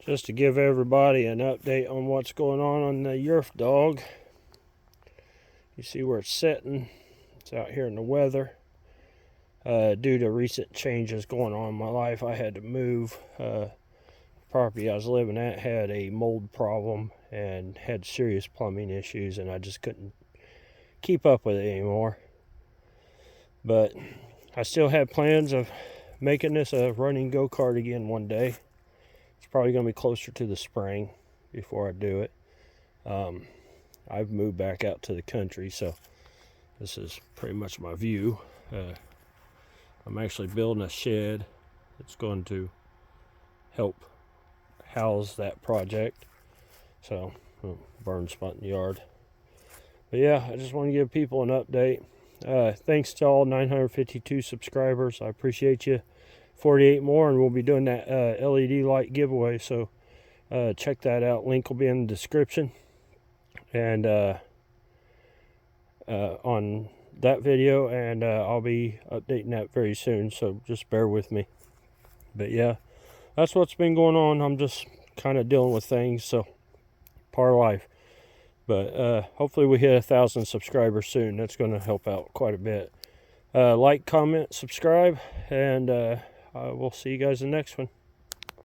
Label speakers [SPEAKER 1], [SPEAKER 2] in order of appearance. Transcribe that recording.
[SPEAKER 1] Just to give everybody an update on what's going on the yerf dog. You see where it's sitting. It's out here in the weather. Due to recent changes going on in my life, I had to move. The property I was living at had a mold problem and had serious plumbing issues, and I just couldn't keep up with it anymore. But I still have plans of making this a running go-kart again one day. It's probably going to be closer to the spring before I do it. I've moved back out to the country, so this is pretty much my view. I'm actually building a shed that's going to help house that project. So, burn spot in the yard. But yeah, I just want to give people an update. Thanks to all 952 subscribers. I appreciate you. 48 more, and we'll be doing that LED light giveaway. So check that out. Link will be in the description. And on that video, and I'll be updating that very soon. So just bear with me. But yeah, that's what's been going on. I'm just kind of dealing with things. So part of life. But hopefully we hit 1,000 subscribers soon. That's going to help out quite a bit. Like, comment, subscribe, and we'll see you guys in the next one.